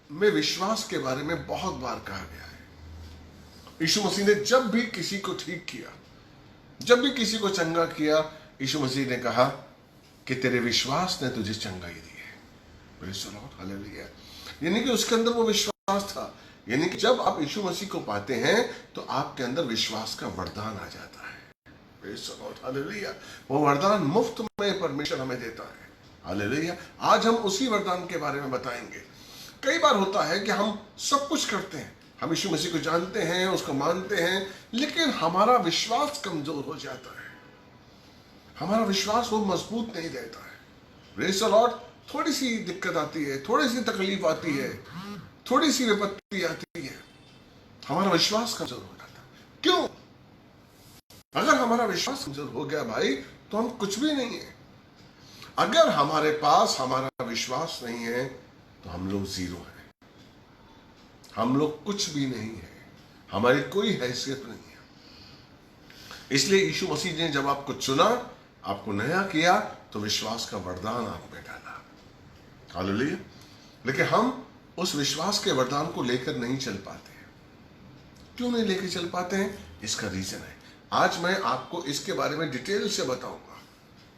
में विश्वास के बारे में बहुत बार कहा गया है। यीशु मसीह ने जब भी किसी को ठीक किया, जब भी किसी को चंगा किया, यीशु मसीह ने कहा कि तेरे विश्वास ने तुझे चंगाई दी है। Praise the Lord, hallelujah. यानी कि उसके अंदर वो विश्वास था। यानी कि जब आप यीशु मसीह को पाते हैं तो आपके अंदर विश्वास का वरदान आ जाता है। Praise the Lord, hallelujah. वो वरदान मुफ्त में परमेश्वर हमें देता है। हालेलुया। आज हम उसी वरदान के बारे में बताएंगे। कई बार होता है कि हम सब कुछ करते हैं, हम यीशु मसीह को जानते हैं, उसको मानते हैं, लेकिन हमारा विश्वास कमजोर हो जाता है। हमारा विश्वास वो मजबूत नहीं रहता है। Praise the Lord. थोड़ी सी दिक्कत आती है, थोड़ी सी तकलीफ आती है, थोड़ी सी विपत्ति आती है, हमारा विश्वास कमजोर हो जाता है। क्यों? अगर हमारा विश्वास कमजोर हो गया भाई, तो हम कुछ भी नहीं है। अगर हमारे पास हमारा विश्वास नहीं है तो हम लोग जीरो हैं, हम लोग कुछ भी नहीं है, हमारी कोई हैसियत नहीं है। इसलिए यीशु मसीह ने जब आपको चुना, आपको नया किया, तो विश्वास का वरदान आप में डाला। हालेलुया। लेकिन हम उस विश्वास के वरदान को लेकर नहीं चल पाते हैं। क्यों नहीं लेकर चल पाते हैं? इसका रीजन है, आज मैं आपको इसके बारे में डिटेल से बताऊंगा।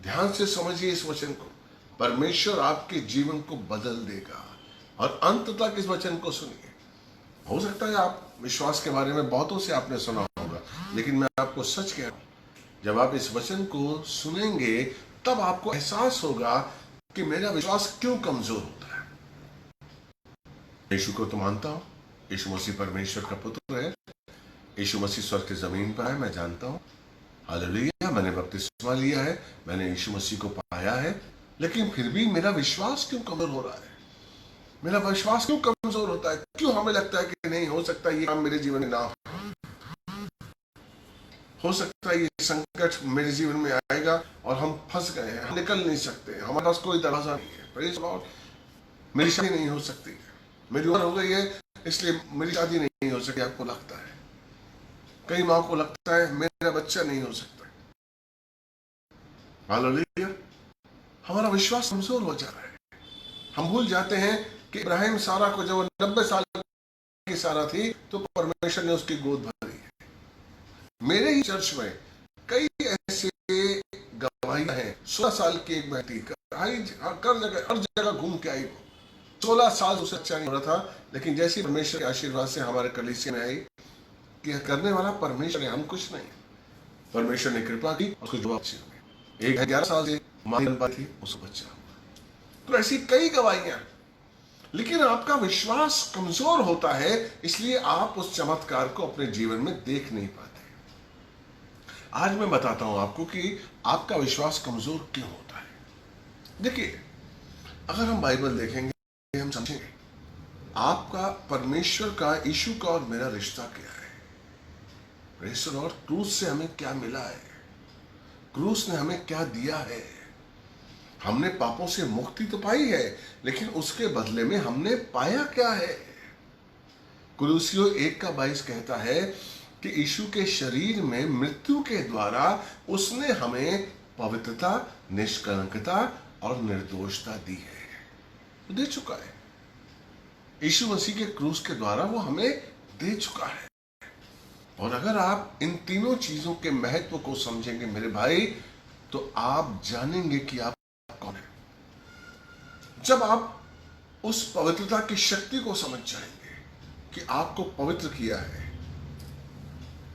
ध्यान से समझिए इस वचन को। परमेश्वर आपके जीवन को बदल देगा, और अंत तक इस वचन को सुनिए। हो सकता है आप विश्वास के बारे में बहुतों से आपने सुना होगा, लेकिन मैं आपको सच कह रहा हूं, जब आप इस वचन को सुनेंगे तब आपको एहसास होगा कि मेरा विश्वास क्यों कमजोर होता है। यीशु को तो मानता हूं, यीशु मसीह परमेश्वर का पुत्र है, यीशु मसीह स्वर्ग की जमीन पर है, मैं जानता हूं। हालेलुया। मैंने बपतिस्मा लिया है, मैंने यीशु मसीह को पाया है, लेकिन फिर भी मेरा विश्वास क्यों कमजोर हो रहा है? मेरा विश्वास क्यों कमजोर होता है? क्यों हमें लगता है कि नहीं हो सकता ये काम मेरे जीवन में ना हो सकता है ये संकट मेरे जीवन में आएगा और हम फंस गए हैं, हम निकल नहीं सकते, हमारे पास कोई दरवाजा नहीं है। Praise the Lord. मेरी शादी नहीं हो सकती, मेरी उम्र हो गई है इसलिए मेरी शादी नहीं हो सकी। आपको लगता है, कई माँ को लगता है मेरा बच्चा नहीं हो सकता। हालेलुया। हमारा विश्वास कमजोर हो जा रहा है। हम भूल जाते हैं कि इब्राहिम सारा को, जब 90 साल की सारा थी तो परमेश्वर ने उसकी गोद भरी है। मेरे ही चर्च में कई ऐसे गवाहियां हैं। 16 साल की एक बेटी हर जगह घूम के आई, 16 साल उसे अच्छा नहीं हो रहा था, लेकिन जैसे परमेश्वर के आशीर्वाद से हमारे कलीसिया में आई कि करने वाला परमेश्वर है, हम कुछ नहीं। परमेश्वर ने कृपा की, उसको जवाब चाहिए। एक 11 साल से मां बन पाई थी, उसको बच्चा हुआ। तो ऐसी कई गवाहियां, लेकिन आपका विश्वास कमजोर होता है, इसलिए आप उस चमत्कार को अपने जीवन में देख नहीं पाते। आज मैं बताता हूं आपको कि आपका विश्वास कमजोर क्यों होता है। देखिए, अगर हम बाइबल देखेंगे, हम समझेंगे आपका परमेश्वर का, यीशु का और मेरा रिश्ता क्या है। Praise the Lord. क्रूस से हमें क्या मिला है, क्रूस ने हमें क्या दिया है। हमने पापों से मुक्ति तो पाई है, लेकिन उसके बदले में हमने पाया क्या है। कुलुसियों 1:22 कहता है कि यीशु के शरीर में मृत्यु के द्वारा उसने हमें पवित्रता, निष्कलंकता और निर्दोषता दी है, वो दे चुका है। यीशु मसीह के क्रूस के द्वारा वो हमें दे चुका है। और अगर आप इन तीनों चीजों के महत्व को समझेंगे मेरे भाई, तो आप जानेंगे कि आप कौन है। जब आप उस पवित्रता की शक्ति को समझ जाएंगे कि आपको पवित्र किया है,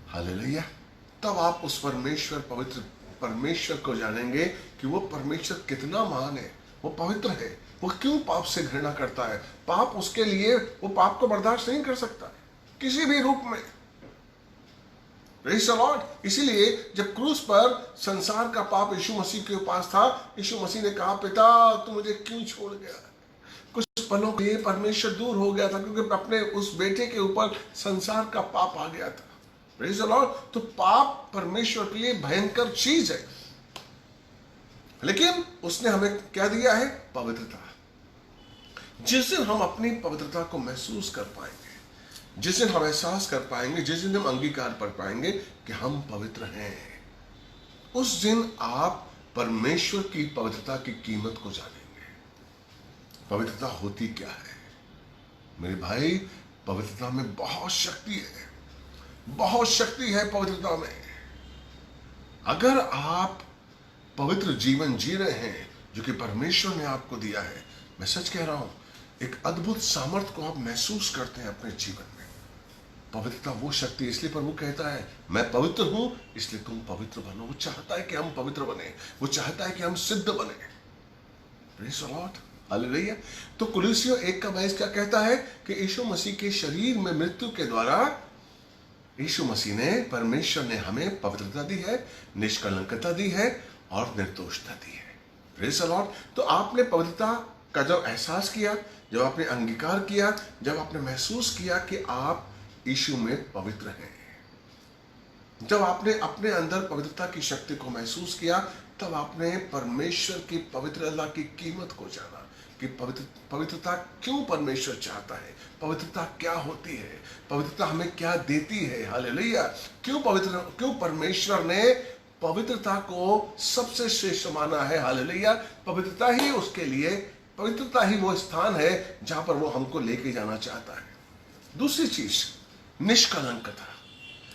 हालेलुया, तब आप उस पवित्र परमेश्वर को जानेंगे कि वो परमेश्वर कितना महान है, वो पवित्र है, वो क्यों पाप से घृणा करता है। पाप उसके लिए, वो पाप को बर्दाश्त नहीं कर सकता किसी भी रूप में। Praise the Lord. इसीलिए जब क्रूस पर संसार का पाप यीशु मसीह के पास था, यीशु मसीह ने कहा, पिता तू मुझे क्यों छोड़ गया। कुछ पलों के लिए परमेश्वर दूर हो गया था, क्योंकि अपने उस बेटे के ऊपर संसार का पाप आ गया था। Praise the Lord. तो पाप परमेश्वर के लिए भयंकर चीज है, लेकिन उसने हमें क्या दिया है? पवित्रता। जिस दिन हम अपनी पवित्रता को महसूस कर पाएंगे, जिस दिन हम एहसास कर पाएंगे, जिस दिन हम अंगीकार कर पाएंगे कि हम पवित्र हैं, उस दिन आप परमेश्वर की पवित्रता की कीमत को जानेंगे। पवित्रता होती क्या है? मेरे भाई, पवित्रता में बहुत शक्ति है, बहुत शक्ति है पवित्रता में। अगर आप पवित्र जीवन जी रहे हैं जो कि परमेश्वर ने आपको दिया है, मैं सच कह रहा हूं, एक अद्भुत सामर्थ को आप महसूस करते हैं अपने जीवन में। पवित्रता वो शक्ति, इसलिए प्रभु कहता है मैं पवित्र हूं इसलिए तुम पवित्र बनो। वो चाहता है कि हम पवित्र बने, वो चाहता है कि हम सिद्ध बने। Praise the Lord, hallelujah. तो कुलुस्सियों 1:22 क्या कहता है कि यीशु मसीह के शरीर में मृत्यु के द्वारा यीशु मसीह ने, परमेश्वर ने हमें पवित्रता दी है, निष्कलंकता दी है और निर्दोषता दी है। Praise the Lord. तो आपने पवित्रता का जब एहसास किया, जब आपने अंगीकार किया, जब आपने महसूस किया कि आप यीशु में पवित्र हैं, जब आपने अपने अंदर पवित्रता की शक्ति को महसूस किया, तब आपने परमेश्वर की पवित्रता की कीमत को जाना कि पवित्रता क्यों परमेश्वर चाहता है, पवित्रता क्या होती है, पवित्रता हमें क्या देती है। हालेलुया। क्यों परमेश्वर ने पवित्रता को सबसे श्रेष्ठ माना है। हालेलुया। पवित्रता ही उसके लिए, पवित्रता ही वो स्थान है जहां पर वो हमको लेके जाना चाहता है। दूसरी चीज, निष्कलंकता।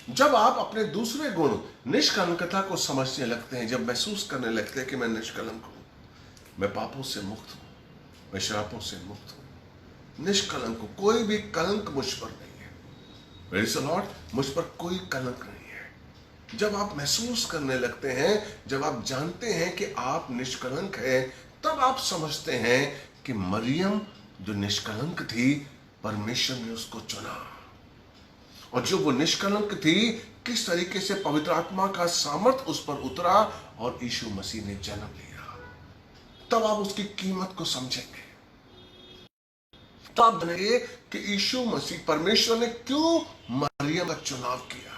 जब आप अपने दूसरे गुण निष्कलंकता को समझने लगते हैं, जब महसूस करने लगते हैं कि मैं निष्कलंक हूं, मैं पापों से मुक्त हूं, मैं श्रापों से मुक्त हूं, निष्कलंक हूं, कोई भी कलंक मुझ पर नहीं है। प्रेज़ द लॉर्ड, मुझ पर कोई कलंक नहीं है। जब आप महसूस करने लगते हैं, जब आप जानते हैं कि आप निष्कलंक हैं, तब आप समझते हैं कि मरियम जो निष्कलंक थी, परमेश्वर ने उसको चुना, और जो वो निष्कलंक थी, किस तरीके से पवित्र आत्मा का सामर्थ उस पर उतरा और यीशु मसीह ने जन्म लिया। तब आप उसकी कीमत को समझेंगे, तब आप जानेंगे कि यीशु मसीह, परमेश्वर ने क्यों मरियम का चुनाव किया,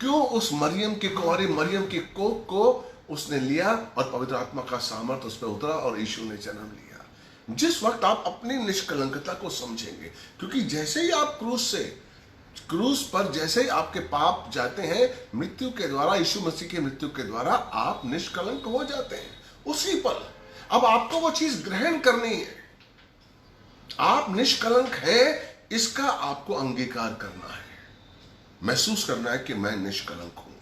क्यों उस मरियम की कुंवारी मरियम की कोख को उसने लिया और पवित्र आत्मा का सामर्थ उस पर उतरा और यीशु ने जन्म लिया। जिस वक्त आप अपनी निष्कलंकता को समझेंगे, क्योंकि जैसे ही आप क्रूस पर जैसे ही आपके पाप जाते हैं, मृत्यु के द्वारा, यीशु मसीह की मृत्यु के द्वारा आप निष्कलंक हो जाते हैं। उसी पर अब आपको वो चीज ग्रहण करनी है। आप निष्कलंक हैं, इसका आपको अंगीकार करना है, महसूस करना है कि मैं निष्कलंक हूं।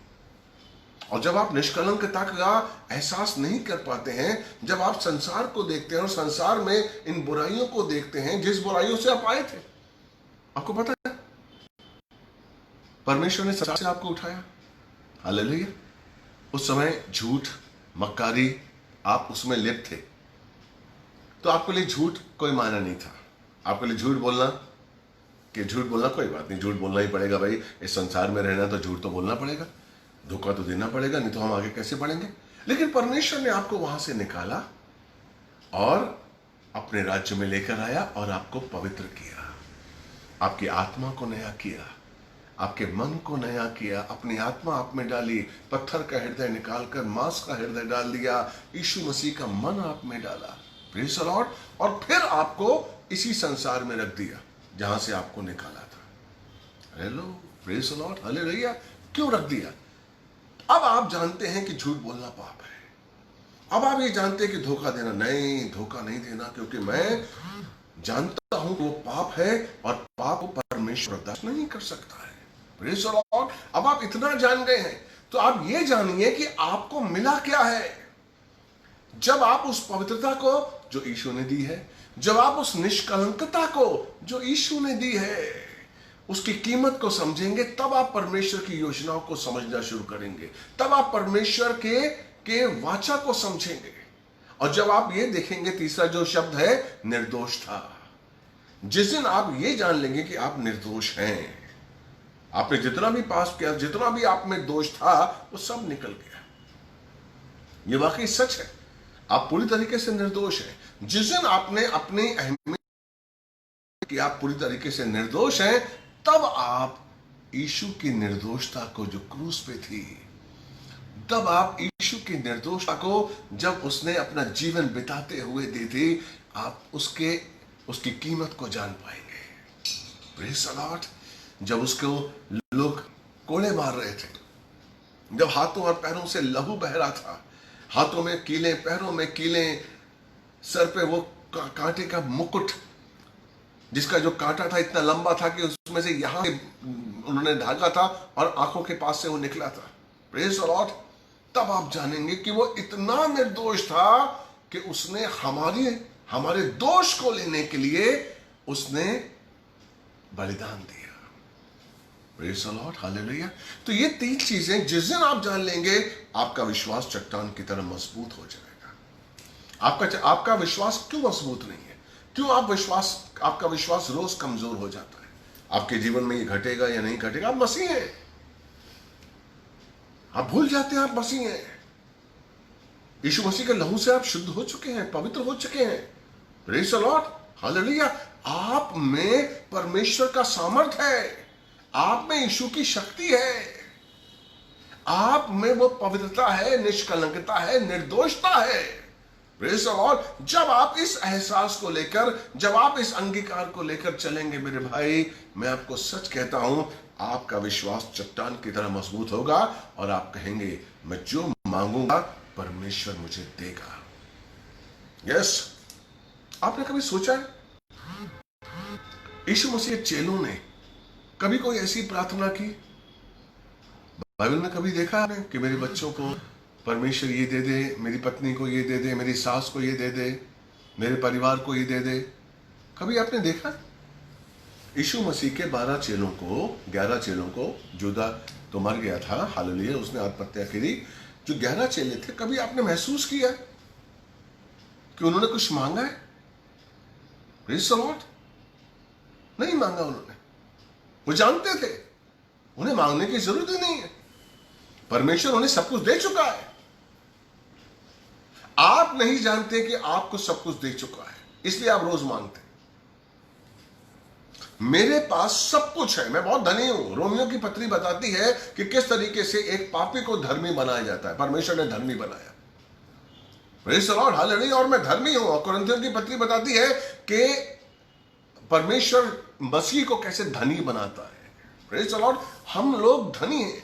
और जब आप निष्कलंकता का एहसास नहीं कर पाते हैं, जब आप संसार को देखते हैं और संसार में इन बुराइयों को देखते हैं जिस बुराइयों से आप आए थे, आपको पता है परमेश्वर ने संसार से आपको उठाया। हालेलुया। उस समय झूठ, मक्कारी, आप उसमें लिप्त थे, तो आपके लिए झूठ कोई माना नहीं था। आपके लिए झूठ बोलना कोई बात नहीं, झूठ बोलना ही पड़ेगा भाई, इस संसार में रहना तो झूठ तो बोलना पड़ेगा, धोखा तो देना पड़ेगा, नहीं तो हम आगे कैसे बढ़ेंगे। लेकिन परमेश्वर ने आपको वहां से निकाला और अपने राज्य में लेकर आया और आपको पवित्र किया, आपकी आत्मा को नया किया, आपके मन को नया किया, अपनी आत्मा आप में डाली, पत्थर का हृदय निकालकर मांस का हृदय डाल दिया, यीशु मसीह का मन आप में डाला। Praise the Lord. और फिर आपको इसी संसार में रख दिया जहां से आपको निकाला था। Hello, praise the Lord, hallelujah. क्यों रख दिया? अब आप जानते हैं कि झूठ बोलना पाप है। अब आप ये जानते हैं कि धोखा नहीं देना, क्योंकि मैं जानता हूं कि वो पाप है और पाप को परमेश्वर बर्दाश्त नहीं कर सकता है। Praise the Lord. अब आप इतना जान गए हैं, तो आप ये जानिए कि आपको मिला क्या है। जब आप उस पवित्रता को जो यीशु ने दी है, जब आप उस निष्कलंकता को जो यीशु ने दी है, उसकी कीमत को समझेंगे, तब आप परमेश्वर की योजनाओं को समझना शुरू करेंगे, तब आप परमेश्वर के वाचा को समझेंगे। और जब आप ये देखेंगे, तीसरा जो शब्द है निर्दोषता, जिस दिन आप ये जान लेंगे कि आप निर्दोष हैं, आपने जितना भी पाप किया, जितना भी आप में दोष था, वो सब निकल गया। ये वाकई सच है, आप पूरी तरीके से निर्दोष हैं। जिस दिन आपने अपनी अहमियत कि आप पूरी तरीके से निर्दोष हैं, तब आप यीशु की निर्दोषता को जो क्रूस पे थी, तब आप यीशु की निर्दोषता को जब उसने अपना जीवन बिताते हुए दी थी, आप उसकी कीमत को जान पाएंगे। Praise the Lord. जब उसको लोग कोड़े मार रहे थे, जब हाथों और पैरों से लहू बह रहा था, हाथों में कीलें, पैरों में कीलें, सर पे वो कांटे का मुकुट, जिसका जो कांटा था इतना लंबा था कि उसमें से यहां से उन्होंने धागा था और आंखों के पास से वो निकला था। Praise the Lord. तब आप जानेंगे कि वो इतना निर्दोष था कि उसने हमारे दोष को लेने के लिए उसने बलिदान दिया। Praise the Lord, hallelujah. तो ये 3 चीजें जिस दिन आप जान लेंगे, आपका विश्वास चट्टान की तरह मजबूत हो जाएगा। आपका विश्वास क्यों मजबूत नहीं है? क्यों आपका विश्वास रोज कमजोर हो जाता है? आपके जीवन में ये घटेगा या नहीं घटेगा? आप मसीह हैं, आप भूल जाते हैं आप मसीह हैं। यीशु मसीह के लहू से आप शुद्ध हो चुके हैं, पवित्र हो चुके हैं। Praise the Lord, hallelujah. आप में परमेश्वर का सामर्थ है, आप में यीशु की शक्ति है, आप में वो पवित्रता है, निष्कलंकता है, निर्दोषता है। Praise the Lord. जब आप इस एहसास को लेकर, जब आप इस अंगीकार को लेकर चलेंगे मेरे भाई, मैं आपको सच कहता हूं, आपका विश्वास चट्टान की तरह मजबूत होगा और आप कहेंगे मैं जो मांगूंगा परमेश्वर मुझे देगा। यस। आपने कभी सोचा है यीशु मसीह के चेलों ने कभी कोई ऐसी प्रार्थना की? बाइबल में कभी देखा आपने कि मेरे बच्चों को परमेश्वर ये दे दे, मेरी पत्नी को ये दे दे, मेरी सास को ये दे दे, मेरे परिवार को ये दे दे? कभी आपने देखा? यीशु मसीह के 11 चेलों को जुदा तो मर गया था, हालेलुया, उसने आत्महत्या करी। जो 11 चेले थे, कभी आपने महसूस किया कि उन्होंने कुछ मांगा है? Praise the Lord. नहीं मांगा उन्होंने। वो जानते थे उन्हें मांगने की जरूरत ही नहीं है, परमेश्वर उन्हें सब कुछ दे चुका है। आप नहीं जानते कि आपको सब कुछ दे चुका है, इसलिए आप रोज मांगते हैं। मेरे पास सब कुछ है, मैं बहुत धनी हूं। रोमियो की पत्री बताती है कि किस तरीके से एक पापी को धर्मी बनाया जाता है। परमेश्वर ने धर्मी बनाया। Praise the Lord, hallelujah. और मैं धर्मी हूं। और कुरिन्थियों की पत्री बताती है कि परमेश्वर मसीह को कैसे धनी बनाता है। Praise the Lord. हम लोग धनी हैं,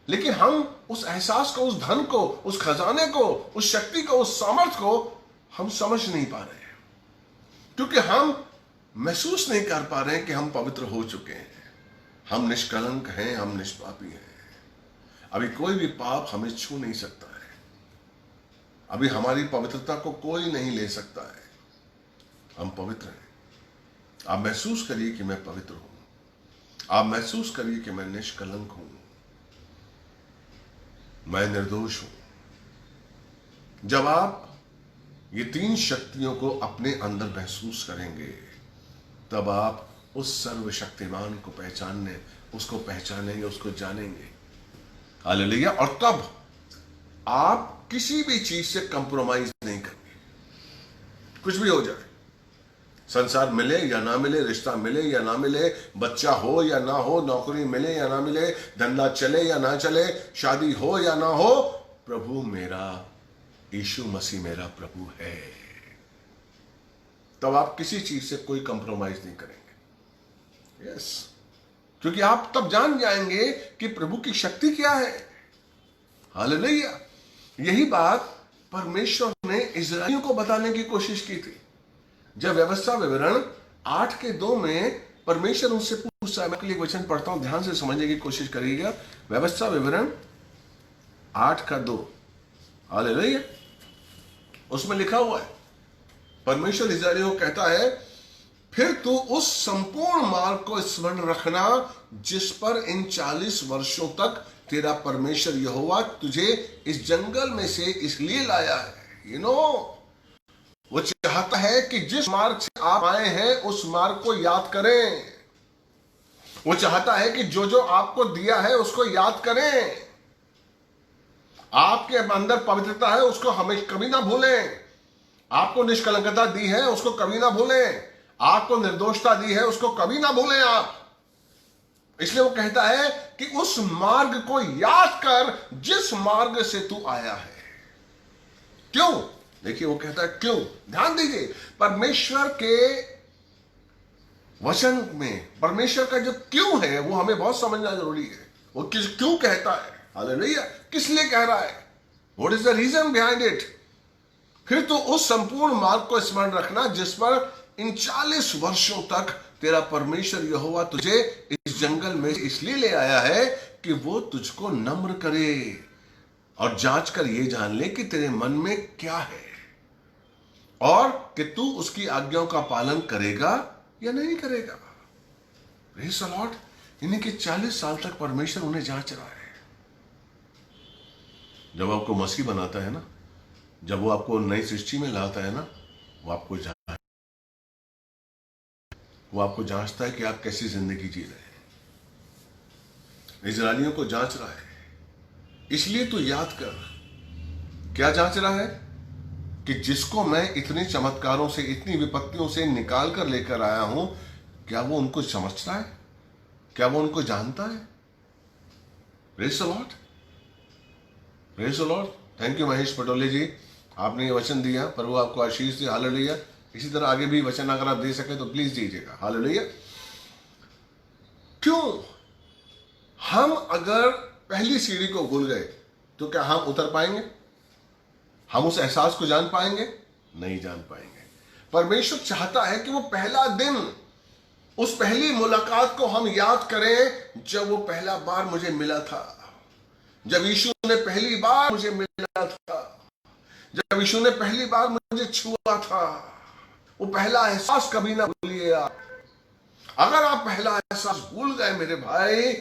लेकिन हम उस एहसास को, उस धन को, उस खजाने को, उस शक्ति को, उस सामर्थ्य को हम समझ नहीं पा रहे हैं, क्योंकि हम महसूस नहीं कर पा रहे हैं कि हम पवित्र हो चुके हैं, हम निष्कलंक हैं, हम निष्पापी हैं। अभी कोई भी पाप हमें छू नहीं सकता है, अभी हमारी पवित्रता को कोई नहीं ले सकता है। हम पवित्र हैं। आप महसूस करिए कि मैं पवित्र हूं, आप महसूस करिए कि मैं निष्कलंक हूं, मैं निर्दोष हूं। जब आप ये 3 शक्तियों को अपने अंदर महसूस करेंगे, तब आप उस सर्वशक्तिमान को उसको पहचानेंगे, उसको जानेंगे। हालेलुया। और तब आप किसी भी चीज से कंप्रोमाइज नहीं करेंगे। कुछ भी हो जाए, संसार मिले या ना मिले, रिश्ता मिले या ना मिले, बच्चा हो या ना हो, नौकरी मिले या ना मिले, धंधा चले या ना चले, शादी हो या ना हो, प्रभु मेरा, यीशु मसीह मेरा प्रभु है। तब आप किसी चीज से कोई कंप्रोमाइज नहीं करेंगे। यस। क्योंकि आप तब जान जाएंगे कि प्रभु की शक्ति क्या है। हालेलुया। यही बात परमेश्वर ने इस्राएलियों को बताने की कोशिश की थी। जब व्यवस्था विवरण 8:2 में परमेश्वर उनसे पूछता है, मैं आपके लिए वचन पढ़ता हूं, ध्यान से समझने की कोशिश करिएगा। व्यवस्था विवरण 8:2, हालेलुया। उसमें लिखा हुआ है, परमेश्वर इस्राएलियों को कहता है, फिर तू उस संपूर्ण मार्ग को स्मरण रखना जिस पर इन 40 वर्षों तक तेरा परमेश्वर यहोवा तुझे इस जंगल में से इसलिए लाया है। वो चाहता है कि जिस मार्ग से आप आए हैं उस मार्ग को याद करें। वो चाहता है कि जो जो आपको दिया है उसको याद करें। आपके अंदर पवित्रता है, उसको हमें कभी ना भूलें। आपको निष्कलंकता दी है, उसको कभी ना भूलें। आपको निर्दोषता दी है, उसको कभी ना भूलें आप। इसलिए वो कहता है कि उस मार्ग को याद कर जिस मार्ग से तू आया है। क्यों? देखिए वो कहता है क्यों। ध्यान दीजिए, परमेश्वर के वचन में परमेश्वर का जो क्यों है वो हमें बहुत समझना जरूरी है। वो क्यों कहता है, हालेलुया, किस लिए कह रहा है, what is the reason behind it. फिर तो उस संपूर्ण मार्ग को स्मरण रखना जिस पर इन 40 वर्षों तक तेरा परमेश्वर यहोवा तुझे इस जंगल में इसलिए ले आया है कि वो तुझको नम्र करे और जांच कर ये जान ले कि तेरे मन में क्या है और कि तू उसकी आज्ञाओं का पालन करेगा या नहीं करेगा। Praise the Lord. यानी कि 40 साल तक परमेश्वर उन्हें जांच रहा है। जब आपको मसीह बनाता है ना, जब वो आपको नई सृष्टि में लाता है ना, वो आपको जांचता है कि आप कैसी जिंदगी जी रहे हैं। इजरायलियों को जांच रहा है। इसलिए तू याद कर, क्या जांच रहा है कि जिसको मैं इतने चमत्कारों से, इतनी विपत्तियों से निकाल कर लेकर आया हूं, क्या वो उनको समझता है? क्या वो उनको जानता है? Praise the Lord, praise the Lord. Thank you Mahesh Patole ji, आपने ये वचन दिया, प्रभु आपको आशीष दे। हालेलुया। इसी तरह आगे भी वचन अगर आप दे सके तो प्लीज दीजिएगा। हालेलुया। क्यों? हम अगर पहली सीढ़ी को भूल गए तो क्या हम उतर पाएंगे? हम उस एहसास को जान पाएंगे? नहीं जान पाएंगे। परमेश्वर चाहता है कि वो पहला दिन, उस पहली मुलाकात को हम याद करें जब वो पहला बार मुझे मिला था, जब यीशु ने पहली बार मुझे मिला था, जब यीशु ने पहली बार मुझे छुआ था। वो पहला एहसास कभी ना भूलिए आप। अगर आप पहला एहसास भूल गए मेरे भाई,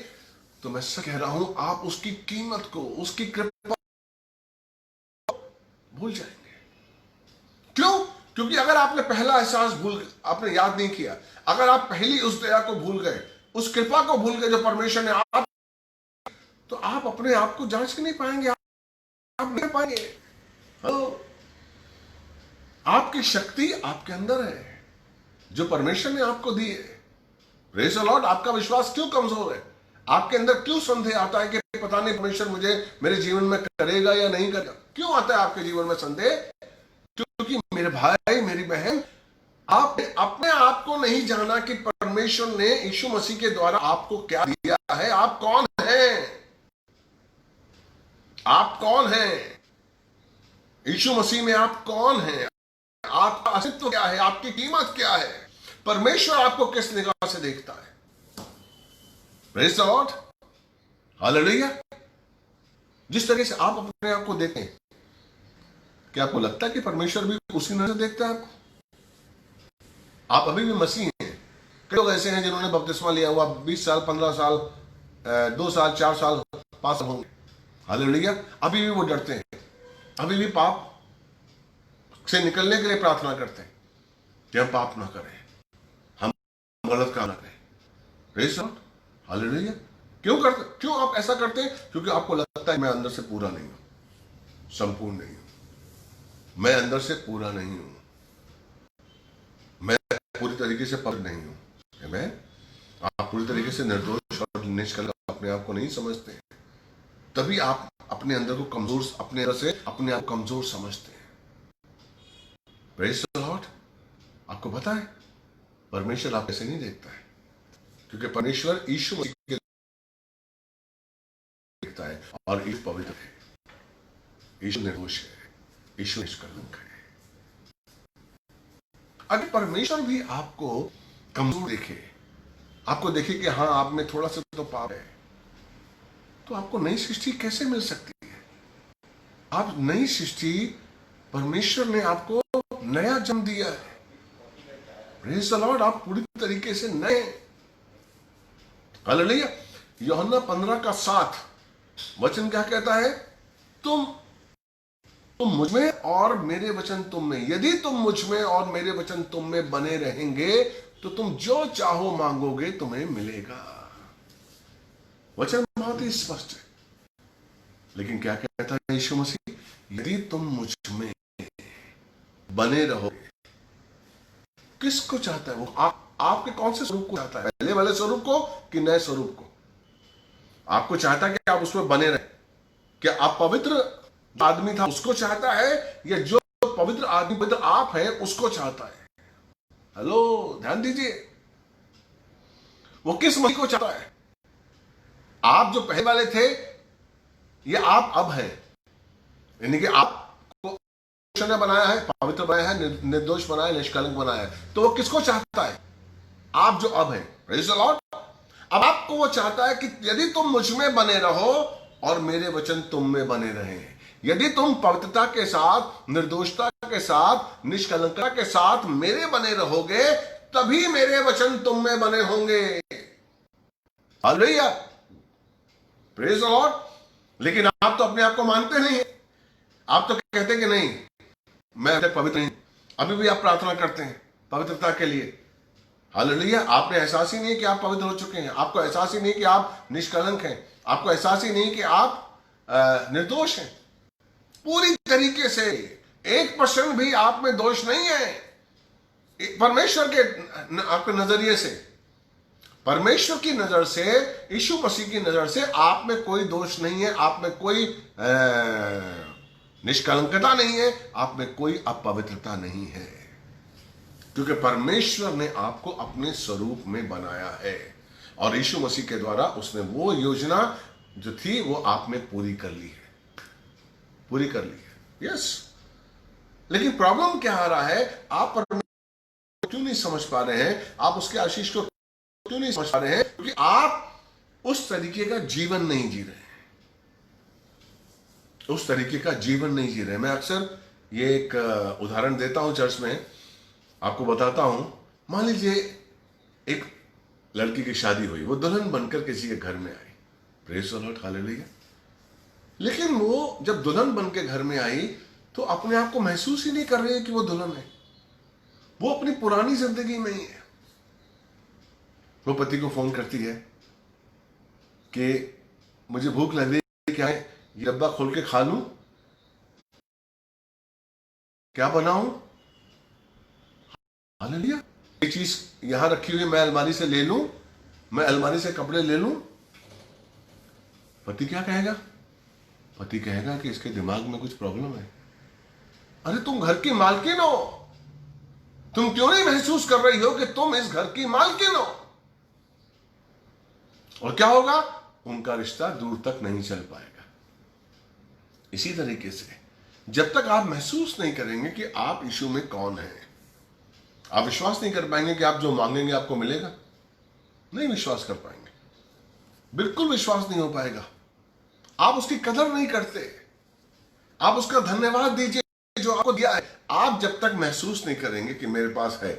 तो मैं सच कह रहा हूं, आप उसकी कीमत को, उसकी कृपा भूल जाएंगे। क्यों? क्योंकि अगर आपने पहला एहसास आपने याद नहीं किया, अगर आप पहली उस दया को भूल गए, उस कृपा को भूल गए जो परमेश्वर ने आप, तो आप अपने आप को जांच के नहीं पाएंगे, आप नहीं पाएंगे। हेलो, आपकी शक्ति आपके अंदर है जो परमेश्वर ने आपको दी है। Praise the Lord. आपका विश्वास क्यों कमजोर है? आपके अंदर क्यों संदेह आता है कि पता नहीं परमेश्वर मुझे मेरे जीवन में करेगा या नहीं करेगा? क्यों आता है आपके जीवन में संदेह? क्योंकि मेरे भाई, मेरी बहन, आपने अपने आप को नहीं जाना कि परमेश्वर ने यीशु मसीह के द्वारा आपको क्या दिया है। आप कौन हैं? आप कौन हैं? यीशु मसीह में आप कौन हैं? आपका अस्तित्व क्या है? आपकी कीमत क्या है? परमेश्वर आपको किस निगाह से देखता है? Praise the Lord. हालेलुया। जिस तरह से आप अपने आप को देखें, क्या आपको लगता है कि परमेश्वर भी उसी नजर से देखता है आपको? आप अभी भी मसीह हैं। कई लोग ऐसे हैं जिन्होंने बपतिस्मा लिया हुआ 20 साल, 15 साल, 2 साल, 4 साल, 5 साल होंगे। हालेलुया। अभी भी वो डरते हैं, अभी भी पाप से निकलने के लिए प्रार्थना करते हैं कि हम पाप ना करें, हम गलत काम ना करें। Praise the Lord. हालेलुया। क्यों आप ऐसा करते हैं? क्योंकि आपको लगता है मैं अंदर से पूरा नहीं हूं, संपूर्ण नहीं हूं, मैं अंदर से पूरा नहीं हूं, मैं पूरी तरीके से पवित्र नहीं हूं। मैं आप पूरी तरीके से निर्दोष और निष्कलंक अपने आप को नहीं समझते, तभी आप अपने अंदर को कमजोर, अपने अंदर से अपने आप को कमजोर समझते हैं। Praise the Lord. आपको पता है परमेश्वर आप ऐसे नहीं देखता है, क्योंकि परमेश्वर यीशु मसीह के देखता है और यीशु पवित्र है, यीशु निर्दोष है, यीशु निष्कलंक है। अगर परमेश्वर भी आपको कमजोर देखे, आपको देखे कि हाँ आप में थोड़ा सा तो पाप है, तो आपको नई सृष्टि कैसे मिल सकती है? आप नई सृष्टि, परमेश्वर ने आपको नया जन्म दिया है। Praise the Lord. आप पूरी तरीके से नए। हालेलुया। यूहन्ना 15:7 वचन क्या कहता है? तुम मुझ में और मेरे वचन तुम में, यदि तुम मुझ में और मेरे वचन तुम में बने रहेंगे तो तुम जो चाहो मांगोगे तुम्हें मिलेगा। वचन बहुत ही स्पष्ट है। लेकिन क्या कहता है यीशु मसीह? यदि तुम मुझ में बने रहोगे। किसको चाहता है वो? आपके कौन से स्वरूप को चाहता है? पहले वाले स्वरूप को कि नए स्वरूप को? आपको चाहता है कि आप उसमें बने रहे। क्या आप पवित्र आदमी था उसको चाहता है, या जो पवित्र आदमी, पवित्र आप हैं उसको चाहता है? हेलो, ध्यान दीजिए। वो किस मसीह को चाहता है? आप जो पहले वाले थे, ये आप अब हैं, यानी कि आपको ने बनाया है, पवित्र बनाया है, निर्दोष बनाया है, निष्कलंक बनाया है। तो वो किसको चाहता है? आप जो अब हैं, प्रेज़ द लॉर्ड। अब आपको वो चाहता है कि यदि तुम मुझ में बने रहो और मेरे वचन तुम में बने रहे, यदि तुम पवित्रता के साथ, निर्दोषता के साथ, निष्कलंकता के साथ मेरे बने रहोगे, तभी मेरे वचन तुम में बने होंगे। Hallelujah, praise the Lord. लेकिन आप तो अपने आप को मानते नहीं, आप तो कहते कि नहीं मैं अभी तक पवित्र नहीं। अभी भी आप प्रार्थना करते हैं पवित्रता के लिए। हालेलुया, आपने एहसास ही नहीं कि आप पवित्र हो चुके हैं, आपको एहसास ही नहीं कि आप निष्कलंक हैं, आपको एहसास ही नहीं कि आप निर्दोष हैं। पूरी तरीके से 1% भी आप में दोष नहीं है। परमेश्वर के आपके नजरिए से, परमेश्वर की नजर से, यीशु मसीह की नजर से आप में कोई दोष नहीं है, आप में कोई निष्कलंकता नहीं है, आप में कोई अपवित्रता नहीं है, क्योंकि परमेश्वर ने आपको अपने स्वरूप में बनाया है और यीशु मसीह के द्वारा उसने वो योजना जो थी वो आप में पूरी कर ली है, पूरी कर ली है। यस, लेकिन प्रॉब्लम क्या आ रहा है, आप परमेश्वर क्यों नहीं समझ पा रहे हैं, आप उसके आशीष को क्यों नहीं समझ पा रहे हैं? क्योंकि आप उस तरीके का जीवन नहीं जी रहे हैं, उस तरीके का जीवन नहीं जी रहे। मैं अक्सर ये एक उदाहरण देता हूं चर्च में, आपको बताता हूं। मान लीजिए एक लड़की की शादी हुई, वो दुल्हन बनकर किसी के घर में आई, प्रेज़ द लॉर्ड, हालेलुया। लेकिन वो जब दुल्हन बन के घर में आई तो अपने आप को महसूस ही नहीं कर रही है कि वो दुल्हन है, वो अपनी पुरानी जिंदगी में ही है। वो पति को फोन करती है कि मुझे भूख लग रही है, क्या है ये डब्बा खोल के खा लूं, क्या बनाऊं, हालेलुया, ये चीज यहां रखी हुई मैं अलमारी से ले लूं, मैं अलमारी से कपड़े ले लूं। पति क्या कहेगा? पति कहेगा कि इसके दिमाग में कुछ प्रॉब्लम है। अरे तुम घर की मालकिन हो, तुम क्यों नहीं महसूस कर रही हो कि तुम इस घर की मालकिन हो? और क्या होगा? उनका रिश्ता दूर तक नहीं चल पाएगा। इसी तरीके से जब तक आप महसूस नहीं करेंगे कि आप यीशु में कौन हैं, आप विश्वास नहीं कर पाएंगे कि आप जो मांगेंगे आपको मिलेगा। नहीं विश्वास कर पाएंगे, बिल्कुल विश्वास नहीं हो पाएगा। आप उसकी कदर नहीं करते, आप उसका धन्यवाद दीजिए जो आपको दिया है। आप जब तक महसूस नहीं करेंगे कि मेरे पास है,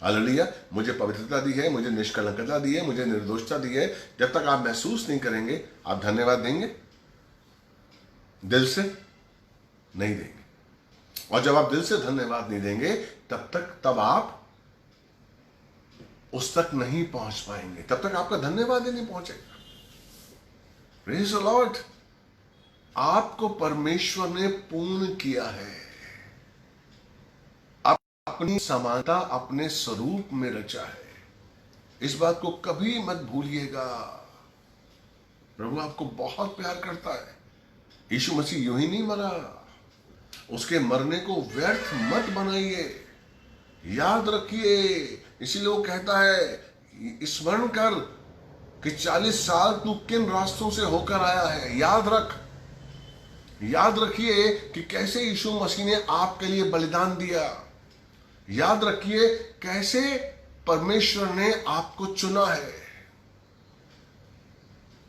हालेलुया, मुझे पवित्रता दी है, मुझे निष्कलंकता दी है, मुझे निर्दोषता दी है, जब तक आप महसूस नहीं करेंगे, आप धन्यवाद देंगे? दिल से नहीं देंगे। और जब आप दिल से धन्यवाद नहीं देंगे तब आप उस तक नहीं पहुंच पाएंगे, तब तक आपका धन्यवाद ही नहीं पहुंचेगा। Praise the Lord. आपको परमेश्वर ने पूर्ण किया है, अपनी समानता, अपने स्वरूप में रचा है। इस बात को कभी मत भूलिएगा। प्रभु आपको बहुत प्यार करता है। यीशु मसीह यूं ही नहीं मरा, उसके मरने को व्यर्थ मत बनाइए, याद रखिए। इसीलिए वो कहता है स्मरण कर कि 40 साल तू किन रास्तों से होकर आया है। याद रखिए कि कैसे यीशु मसीह ने आपके लिए बलिदान दिया। याद रखिए कैसे परमेश्वर ने आपको चुना है।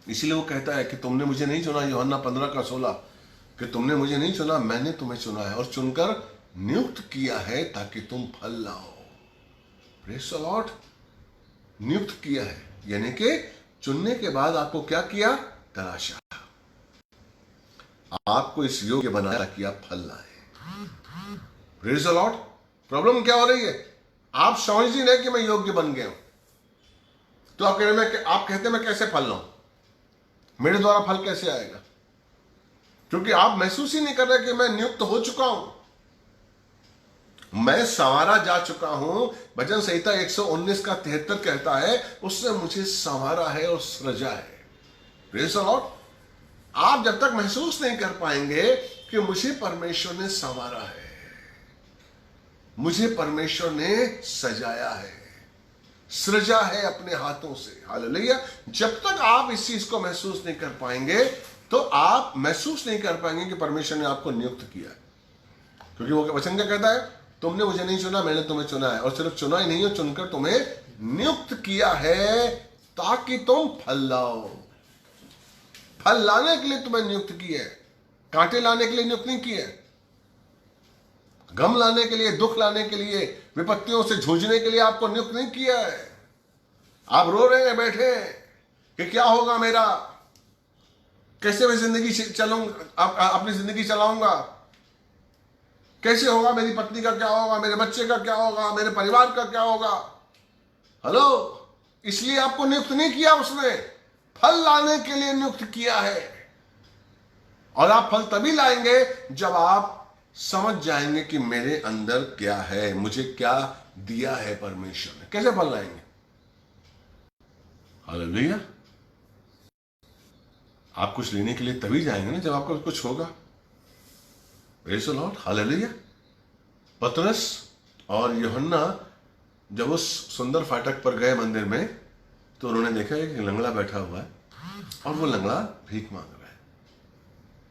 इसीलिए वो कहता है कि तुमने मुझे नहीं चुना, यूहन्ना 15:16, कि तुमने मुझे नहीं चुना, मैंने तुम्हें चुना है और चुनकर नियुक्त किया है ताकि तुम फल लाओ। Praise the Lord. नियुक्त किया है यानी कि चुनने के बाद आपको क्या किया? तराशा, आपको इस योग्य बनाया ताकि आप फल लाए। Praise the Lord. प्रॉब्लम क्या हो रही है? आप समझ ही नहीं कि मैं योग्य बन गया हूं, तो आप कहते मैं कैसे फल लाऊं, मेरे द्वारा फल कैसे आएगा? क्योंकि आप महसूस ही नहीं कर रहे कि मैं नियुक्त हो चुका हूं, मैं संवारा जा चुका हूं। भजन संहिता 119:73 कहता है उसने मुझे संवारा है और सृजा है। Praise the Lord. आप जब तक महसूस नहीं कर पाएंगे कि मुझे परमेश्वर ने संवारा है, मुझे परमेश्वर ने सजाया है, सृजा है अपने हाथों से, हालेलुया, जब तक आप इस चीज को महसूस नहीं कर पाएंगे तो आप महसूस नहीं कर पाएंगे कि परमेश्वर ने आपको नियुक्त किया है। क्योंकि वो वचन क्या कहता है? तुमने मुझे नहीं चुना, मैंने तुम्हें चुना है, और सिर्फ चुना ही नहीं हो, चुनकर तुम्हें नियुक्त किया है ताकि तुम फल लाओ। फल लाने के लिए तुम्हें नियुक्त किया है, कांटे लाने के लिए नियुक्त नहीं किया है। गम लाने के लिए, दुख लाने के लिए, विपत्तियों से जूझने के लिए आपको नियुक्त नहीं किया है। आप रो रहे हैं बैठे कि क्या होगा मेरा, कैसे मैं जिंदगी चलाऊंगा, अपनी जिंदगी चलाऊंगा, कैसे होगा, मेरी पत्नी का क्या होगा, मेरे बच्चे का क्या होगा, मेरे परिवार का क्या होगा। हेलो, इसलिए आपको नियुक्त नहीं किया उसने, फल लाने के लिए नियुक्त किया है। और आप फल तभी लाएंगे जब आप समझ जाएंगे कि मेरे अंदर क्या है, मुझे क्या दिया है परमेश्वर ने। कैसे फल लाएंगे? हालेलुया। आप कुछ लेने के लिए तभी जाएंगे ना जब आपको कुछ होगा। Praise the Lord, hallelujah. पतरस और यूहन्ना जब उस सुंदर फाटक पर गए मंदिर में, तो उन्होंने देखा एक लंगड़ा बैठा हुआ है और वो लंगड़ा भीख मांग रहा है।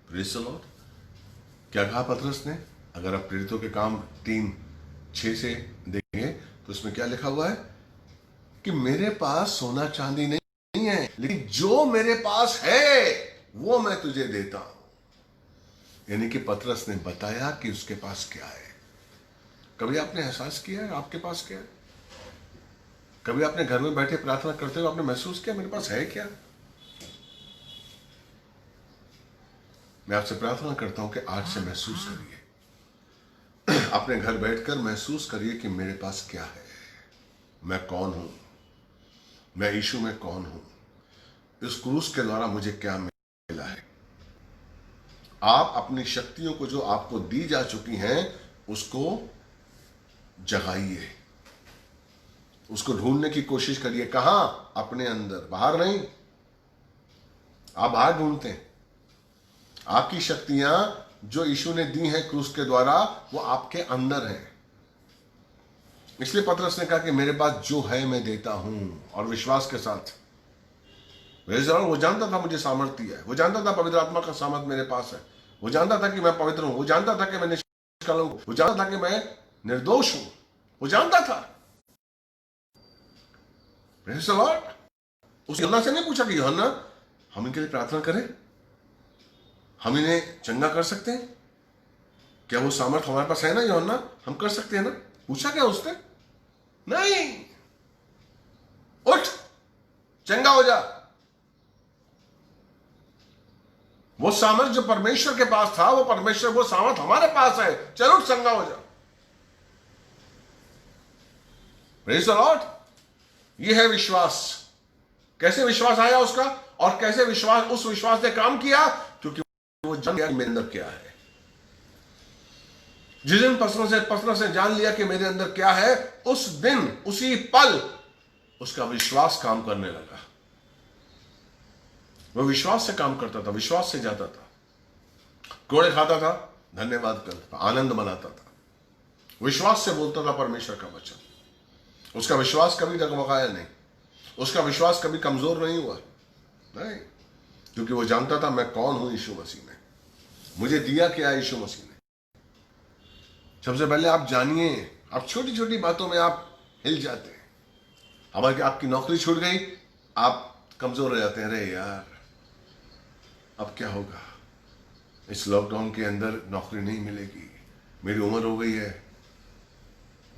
Praise the Lord. क्या कहा पतरस ने? अगर आप प्रेरितों के काम 3:6 से देखेंगे तो उसमें क्या लिखा हुआ है कि मेरे पास सोना चांदी नहीं है, लेकिन जो मेरे पास है वो मैं तुझे देता हूं। यानी कि पतरस ने बताया कि उसके पास क्या है। कभी आपने एहसास किया है आपके पास क्या है? कभी आपने घर में बैठे प्रार्थना करते हुए आपने महसूस किया मेरे पास है क्या? मैं आपसे प्रार्थना करता हूं कि आज से महसूस करिए, अपने घर बैठकर महसूस करिए कि मेरे पास क्या है, मैं कौन हूं, मैं यीशु में कौन हूं, इस क्रूस के द्वारा मुझे क्या मिला है। आप अपनी शक्तियों को जो आपको दी जा चुकी हैं उसको जगाइए, उसको ढूंढने की कोशिश करिए। कहां? अपने अंदर, बाहर नहीं। आप बाहर ढूंढते हैं। आपकी शक्तियां जो यीशु ने दी हैं क्रूस के द्वारा वो आपके अंदर है। इसलिए पतरस ने कहा कि मेरे पास जो है मैं देता हूं, और विश्वास के साथ। वो जानता था मुझे सामर्थ्य है, वो जानता था पवित्र आत्मा का सामर्थ्य मेरे पास है, वो जानता था कि मैं पवित्र हूं, वो जानता था कि मैं निष्कलंक हूं, वो जानता था कि मैं निर्दोष हूं, वो जानता था। Praise the Lord. उस यूहन्ना से नहीं पूछा कि यूहन्ना हम इनके लिए प्रार्थना करें, हम इन्हें चंगा कर सकते हैं क्या? वो सामर्थ हमारे पास है ना यूहन्ना, हम कर सकते हैं ना? पूछा क्या उसने? नहीं। उठ, चंगा हो जा। वो सामर्थ जो परमेश्वर के पास था, वो परमेश्वर, वो सामर्थ हमारे पास है। चलो चंगा हो जा। Praise the Lord. ये है विश्वास। कैसे विश्वास आया उसका, और कैसे विश्वास, उस विश्वास ने काम किया? क्योंकि वो जान गया कि मेरे अंदर क्या है। जिस दिन पतरस ने जान लिया कि मेरे अंदर क्या है, उस दिन, उसी पल उसका विश्वास काम करने लगा। वो विश्वास से काम करता था, विश्वास से जाता था, कोड़े खाता था, धन्यवाद करता था, आनंद मनाता था, विश्वास से बोलता था परमेश्वर का वचन। उसका विश्वास कभी डगमगाया नहीं, उसका विश्वास कभी कमजोर नहीं हुआ, नहीं, क्योंकि वो जानता था मैं कौन हूं यीशु मसीह में, मुझे दिया क्या यीशु मसीह ने। सबसे पहले आप जानिए, आप छोटी छोटी बातों में आप हिल जाते हैं। हमारी आपकी नौकरी छूट गई, आप कमजोर हो जाते हैं। अरे यार, अब क्या होगा, इस लॉकडाउन के अंदर नौकरी नहीं मिलेगी, मेरी उम्र हो गई है,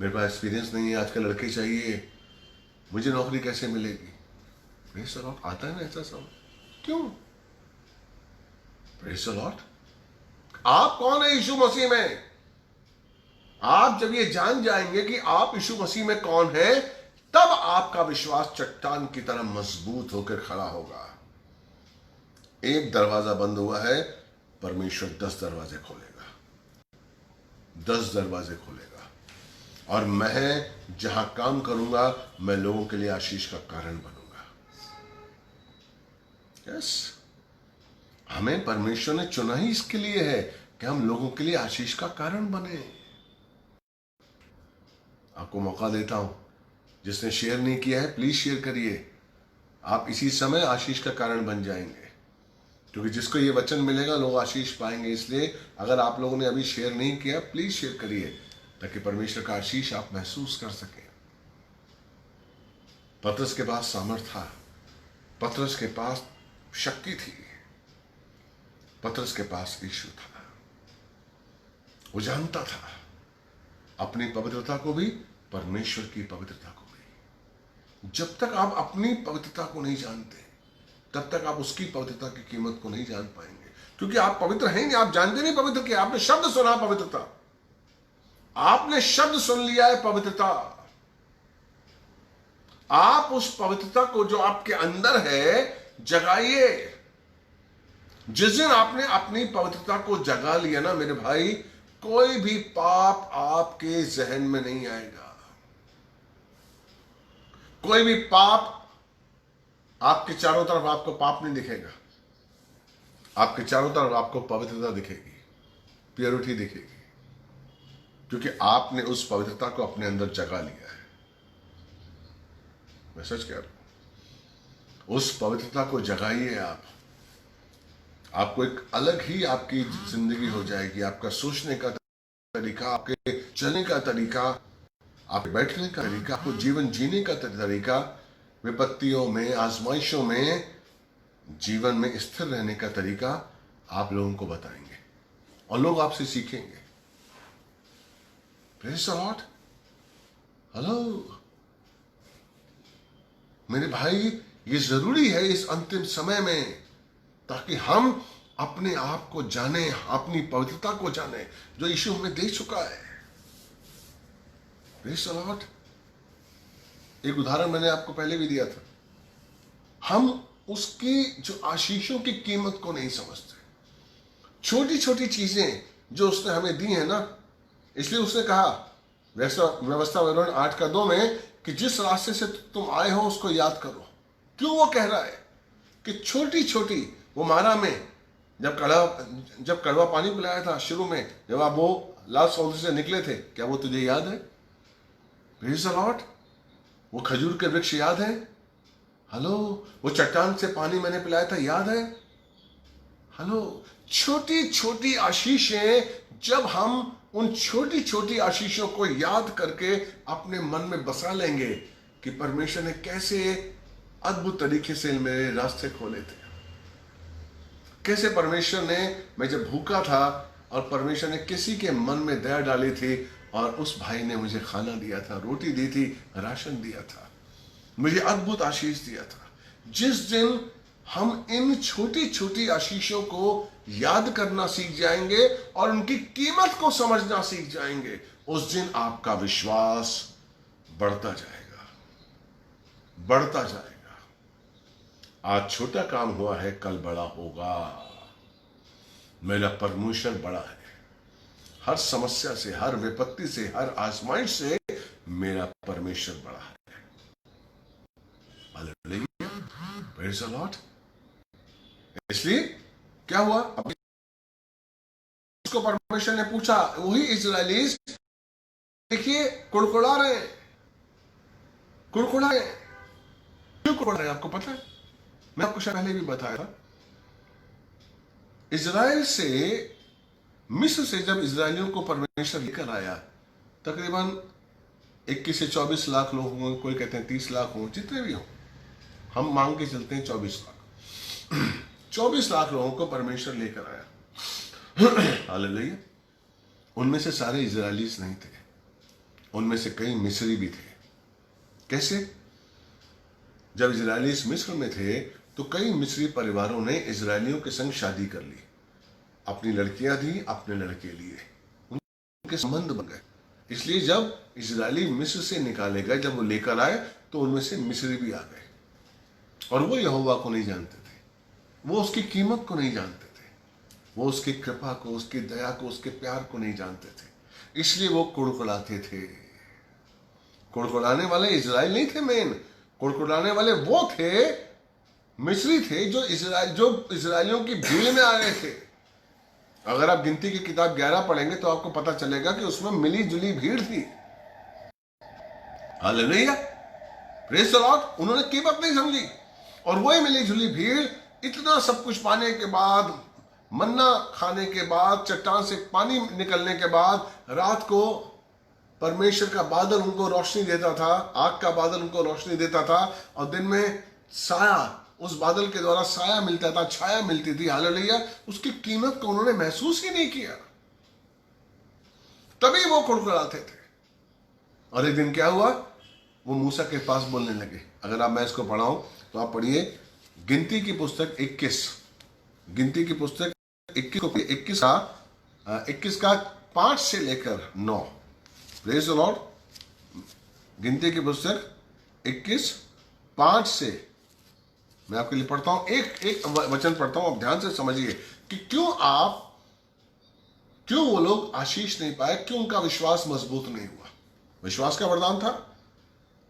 मेरे पास एक्सपीरियंस नहीं है, आजकल लड़के चाहिए, मुझे नौकरी कैसे मिलेगी? Praise the Lord. आता है ना ऐसा समय? क्यों? Praise the Lord. आप कौन है यीशु मसीह में? आप जब ये जान जाएंगे कि आप यीशु मसीह में कौन है, तब आपका विश्वास चट्टान की तरह मजबूत होकर खड़ा होगा। एक दरवाजा बंद हुआ है, परमेश्वर 10 दरवाजे खोलेगा, 10 दरवाजे खोलेगा, और मैं जहां काम करूंगा मैं लोगों के लिए आशीष का कारण बनूंगा। यस, हमें परमेश्वर ने चुना ही इसके लिए है कि हम लोगों के लिए आशीष का कारण बने। आपको मौका देता हूं, जिसने शेयर नहीं किया है प्लीज शेयर करिए। आप इसी समय आशीष का कारण बन जाएंगे, क्योंकि जिसको ये वचन मिलेगा लोग आशीष पाएंगे। इसलिए अगर आप लोगों ने अभी शेयर नहीं किया, प्लीज शेयर करिए। ताकि परमेश्वर का आशीष आप महसूस कर सकें। पतरस के पास सामर्थ था, पतरस के पास शक्ति थी, पतरस के पास यीशु था। वो जानता था अपनी पवित्रता को भी, परमेश्वर की पवित्रता को भी। जब तक आप अपनी पवित्रता को नहीं जानते, तब तक आप उसकी पवित्रता की कीमत को नहीं जान पाएंगे, क्योंकि आप पवित्र हैं नहीं, आप जानते नहीं पवित्र क्या। आपने शब्द सुना पवित्रता, आपने शब्द सुन लिया है पवित्रता। आप उस पवित्रता को जो आपके अंदर है जगाइए। जिस दिन आपने अपनी पवित्रता को जगा लिया ना मेरे भाई, कोई भी पाप आपके जहन में नहीं आएगा। कोई भी पाप आपके चारों तरफ आपको पाप नहीं दिखेगा। आपके चारों तरफ आपको पवित्रता दिखेगी, प्योरिटी दिखेगी, क्योंकि आपने उस पवित्रता को अपने अंदर जगा लिया है। मैं सच कह रहा हूं, उस पवित्रता को जगाइए आप। आपको एक अलग ही आपकी जिंदगी हो जाएगी। आपका सोचने का तरीका, आपके चलने का तरीका, आपके बैठने का तरीका, आपको जीवन जीने का तरीका, विपत्तियों में, आजमाइशों में, जीवन में स्थिर रहने का तरीका आप लोगों को बताएंगे और लोग आपसे सीखेंगे। Praise the Lord. हेलो मेरे भाई, ये जरूरी है इस अंतिम समय में, ताकि हम अपने आप को जाने, अपनी पवित्रता को जाने जो यीशु हमें दे चुका है। Praise the Lord. एक उदाहरण मैंने आपको पहले भी दिया था। हम उसकी जो आशीषों की कीमत को नहीं समझते। छोटी छोटी चीजें जो उसने हमें दी है ना, इसलिए उसने कहा व्यवस्था विवरण 8:2 में कि जिस रास्ते से तुम आए हो उसको याद करो। क्यों वो कह रहा है कि छोटी छोटी, वो मारा में जब कड़वा पानी पिलाया था शुरू में, जब आप वो लाल समुद्र से निकले थे, क्या वो तुझे याद है? Praise the Lord. वो खजूर के वृक्ष याद है? हेलो। वो चट्टान से पानी मैंने पिलाया था, याद है? हेलो। छोटी छोटी आशीषें, जब हम उन छोटी छोटी आशीषों को याद करके अपने मन में बसा लेंगे कि परमेश्वर ने कैसे अद्भुत तरीके से मेरे रास्ते खोले थे, कैसे परमेश्वर ने, मैं जब भूखा था और परमेश्वर ने किसी के मन में दया डाली थी और उस भाई ने मुझे खाना दिया था, रोटी दी थी, राशन दिया था, मुझे अद्भुत आशीष दिया था। जिस दिन हम इन छोटी छोटी आशीषों को याद करना सीख जाएंगे और उनकी कीमत को समझना सीख जाएंगे, उस दिन आपका विश्वास बढ़ता जाएगा, बढ़ता जाएगा। आज छोटा काम हुआ है, कल बड़ा होगा। मेरा परमेश्वर बड़ा है। हर समस्या से, हर विपत्ति से, हर आजमाइश से मेरा परमेश्वर बड़ा है। Hallelujah, praise the Lord. इसलिए क्या हुआ, अब उसको परमेश्वर ने पूछा, वही इजरायली देखिए कुड़कुड़ा रहे, कुड़कुड़ा रहे। क्यों कुड़कुड़ा रहे आपको पता है? मैं आपको शायद पहले भी बताया था। इजराइल से, मिस्र से जब इजरायलियों को परमेश्वर लेकर आया, तकरीबन 21 से 24 लाख लोग होंगे, कोई कहते हैं 30 लाख हों, जितने भी हों, हम मांग के चलते हैं 24 लाख। 24 लाख लोगों को परमेश्वर लेकर आया। हालेलुया। उनमें से सारे इजरायलीस नहीं थे, उनमें से कई मिस्री भी थे। कैसे? जब इजरायलीस मिस्र में थे तो कई मिस्री परिवारों ने इजरायलियों के संग शादी कर ली, अपनी लड़कियां दी, अपने लड़के लिए, उनके संबंध बन गए। इसलिए जब इजरायली मिस्र से निकाले गए, जब वो लेकर आए, तो उनमें से मिस्री भी आ गए और वो यहोवा को नहीं जानते थे, वो उसकी कीमत को नहीं जानते थे, वो उसकी कृपा को, उसकी दया को, उसके प्यार को नहीं जानते थे। इसलिए वो कुड़कुड़ाते थे। कुड़कुड़ाने वाले इजराइल नहीं थे, मेन कुड़कुड़ाने वाले वो थे, मिस्री थे, जो इजरायलियों की भीड़ में आ गए थे। अगर आप गिनती की किताब 11 पढ़ेंगे तो आपको पता चलेगा कि उसमें मिली जुली भीड़ थी। Hallelujah, praise the Lord. उन्होंने कीमत नहीं समझी, और वही मिली जुली भीड़ इतना सब कुछ पाने के बाद, मन्ना खाने के बाद, चट्टान से पानी निकलने के बाद, रात को परमेश्वर का बादल उनको रोशनी देता था, आग का बादल उनको रोशनी देता था, और दिन में साया, उस बादल के द्वारा साया मिलता था, छाया मिलती थी। हालेलुया। उसकी कीमत को उन्होंने महसूस ही नहीं किया, तभी वो कुड़कुड़ाते थे। और एक दिन क्या हुआ, वो मूसा के पास बोलने लगे। अगर आप, मैं इसको पढ़ाऊं तो आप पढ़िए गिनती की पुस्तक 21, गिनती की पुस्तक 21 का 5 से लेकर 9। Praise the Lord. गिनती की पुस्तक 21 5 से, मैं आपके लिए पढ़ता हूं, एक एक वचन पढ़ता हूं, आप ध्यान से समझिए कि क्यों वो लोग आशीष नहीं पाए, क्यों उनका विश्वास मजबूत नहीं हुआ। विश्वास का वरदान था,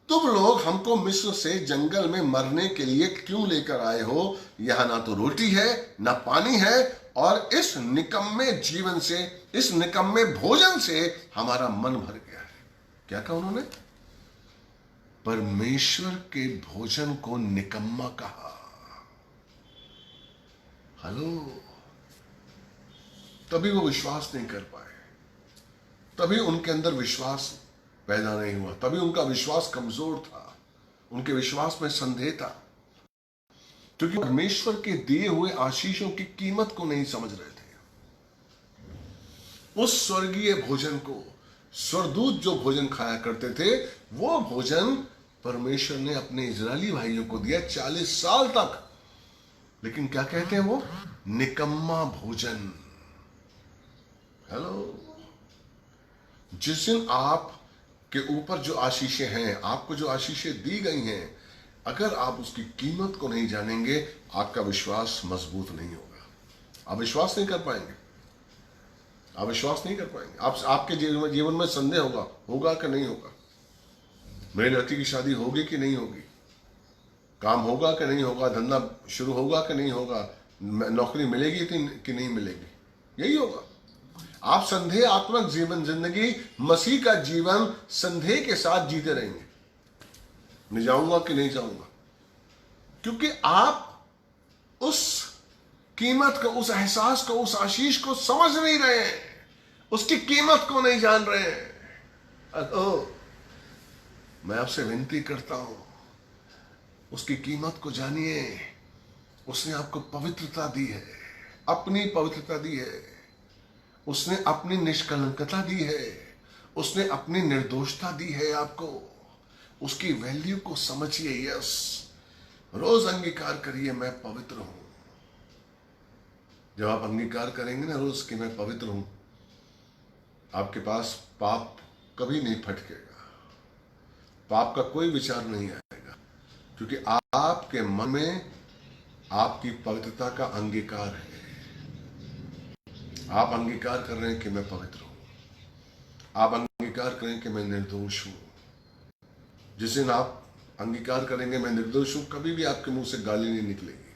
तुम लोग हमको मिस्र से जंगल में मरने के लिए क्यों लेकर आए हो? यहां ना तो रोटी है ना पानी है, और इस निकम्मे जीवन से, इस निकम्मे भोजन से हमारा मन भर गया है। क्या कहा उन्होंने? परमेश्वर के भोजन को निकम्मा कहा। हेलो। तभी वो विश्वास नहीं कर पाए, तभी उनके अंदर विश्वास पैदा नहीं हुआ, तभी उनका विश्वास कमजोर था, उनके विश्वास में संदेह था, क्योंकि परमेश्वर के दिए हुए आशीषों की कीमत को नहीं समझ रहे थे। उस स्वर्गीय भोजन को, स्वर्गदूत जो भोजन खाया करते थे, वो भोजन परमेश्वर ने अपने इजरायली भाइयों को दिया 40 साल तक। लेकिन क्या कहते हैं वो? निकम्मा भोजन। हेलो। जिस दिन आप के ऊपर जो आशीषें हैं, आपको जो आशीषें दी गई हैं, अगर आप उसकी कीमत को नहीं जानेंगे, आपका विश्वास मजबूत नहीं होगा। आप विश्वास नहीं कर पाएंगे, आप विश्वास नहीं कर पाएंगे। आपके जीवन में संदेह होगा कि नहीं होगा? मेरी लड़की की शादी होगी कि नहीं होगी? काम होगा कि नहीं होगा? धंधा शुरू होगा कि नहीं होगा? नौकरी मिलेगी कि नहीं मिलेगी? यही होगा। आप संदेहात्मक जीवन, जिंदगी, मसीह का जीवन संदेह के साथ जीते रहेंगे। मैं जाऊंगा कि नहीं जाऊंगा, क्योंकि आप उस कीमत को, उस एहसास को, उस आशीष को समझ नहीं रहे हैं, उसकी कीमत को नहीं जान रहे हैं। मैं आपसे विनती करता हूं, उसकी कीमत को जानिए। उसने आपको पवित्रता दी है, अपनी पवित्रता दी है, उसने अपनी निष्कलंकता दी है, उसने अपनी निर्दोषता दी है आपको। उसकी वैल्यू को समझिए। यस, रोज अंगीकार करिए, मैं पवित्र हूं। जब आप अंगीकार करेंगे ना रोज कि मैं पवित्र हूं, आपके पास पाप कभी नहीं फटकेगा, पाप का कोई विचार नहीं आएगा, क्योंकि आपके मन में आपकी पवित्रता का अंगीकार है। आप अंगीकार कर रहे हैं कि मैं पवित्र हूं, आप अंगीकार करें कि मैं निर्दोष हूं। जिस दिन आप अंगीकार करेंगे मैं निर्दोष हूं, कभी भी आपके मुंह से गाली नहीं निकलेगी,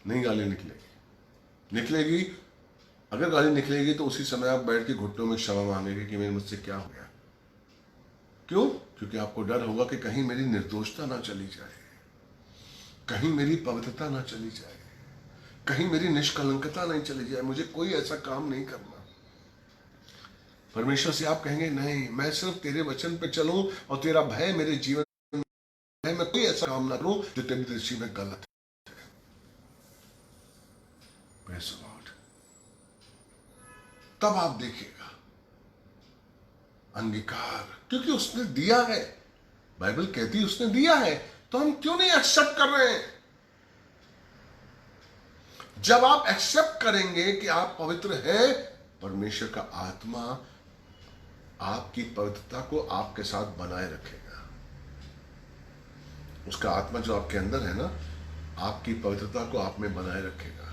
नहीं गाली निकलेगी। अगर गाली निकलेगी तो उसी समय आप बैठ के घुटनों में क्षमा मांगेंगे कि मेरे मुझसे क्या हो गया। क्यों? क्योंकि आपको डर होगा कि कहीं मेरी निर्दोषता ना चली जाए, कहीं मेरी पवित्रता ना चली जाए, कहीं मेरी निष्कलंकता नहीं चली जाए, मुझे कोई ऐसा काम नहीं करना। परमेश्वर से आप कहेंगे नहीं, मैं सिर्फ तेरे वचन पे चलूं और तेरा भय मेरे जीवन में, मैं कोई ऐसा काम ना करूं जो तेरी दृष्टि में गलत है। Praise the Lord. तब आप देखिएगा अंगीकार, क्योंकि उसने दिया है। बाइबल कहती है उसने दिया है, तो हम क्यों नहीं एक्सेप्ट कर रहे हैं? जब आप एक्सेप्ट करेंगे कि आप पवित्र हैं, परमेश्वर का आत्मा आपकी पवित्रता को आपके साथ बनाए रखेगा। उसका आत्मा जो आपके अंदर है ना, आपकी पवित्रता को आप में बनाए रखेगा।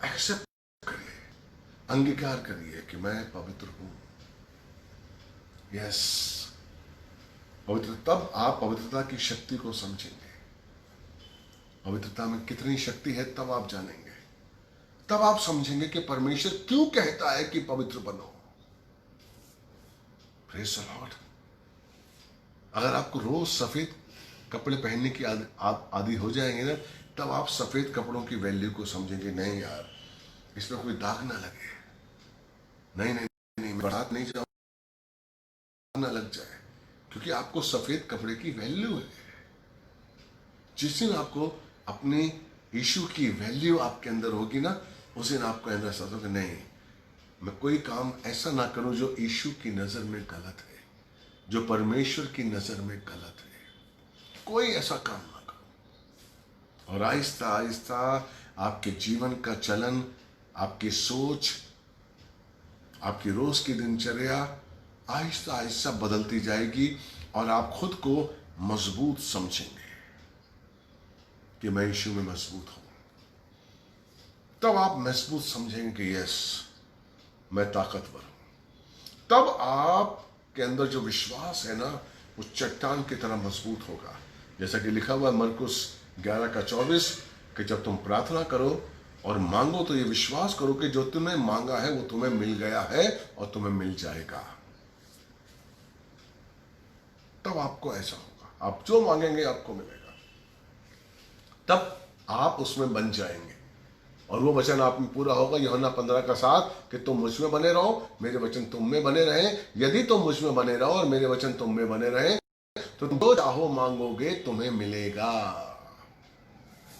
एक्सेप्ट करिए, अंगीकार करिए कि मैं पवित्र हूं। यस, पवित्र, तब आप पवित्रता की शक्ति को समझेंगे। पवित्रता में कितनी शक्ति है तब आप जानेंगे, तब आप समझेंगे कि परमेश्वर क्यों कहता है कि पवित्र बनो। Praise the Lord. अगर आपको रोज सफेद कपड़े पहनने की आदि हो जाएंगे ना, तब आप सफेद कपड़ों की वैल्यू को समझेंगे। नहीं यार, इसमें कोई दाग ना लगे, नहीं नहीं नहीं, बारात नहीं जाओ ना लग जाए, क्योंकि आपको सफेद कपड़े की वैल्यू है। जिस दिन आपको अपनी यीशु की वैल्यू आपके अंदर होगी ना, उस दिन आपको अंदर एहसास होगा नहीं, मैं कोई काम ऐसा ना करूं जो यीशु की नजर में गलत है, जो परमेश्वर की नजर में गलत है। कोई ऐसा काम ना करो। और आहिस्ता आहिस्ता आपके जीवन का चलन, आपकी सोच, आपकी रोज की दिनचर्या आहिस्ता आहिस्ता बदलती जाएगी और आप खुद को मजबूत समझेंगे कि मैं यीशु में मजबूत हूं। तब आप मजबूत समझेंगे कि यस, मैं ताकतवर हूं। तब आपके अंदर जो विश्वास है ना, वो चट्टान की तरह मजबूत होगा। जैसा कि लिखा हुआ है मरकुस 11:24 कि जब तुम प्रार्थना करो और मांगो तो ये विश्वास करो कि जो तुम्हें मांगा है वो तुम्हें मिल गया है और तुम्हें मिल जाएगा। तब आपको ऐसा होगा, आप जो मांगेंगे आपको मिलेगा। तब आप उसमें बन जाएंगे और वो वचन आप में पूरा होगा, यूहन्ना 15:7 कि तुम मुझ में बने रहो, मेरे वचन तुम में बने रहे। यदि तुम मुझ में बने रहो और मेरे वचन तुम में बने रहे तो तुम जो चाहो मांगोगे तुम्हें मिलेगा।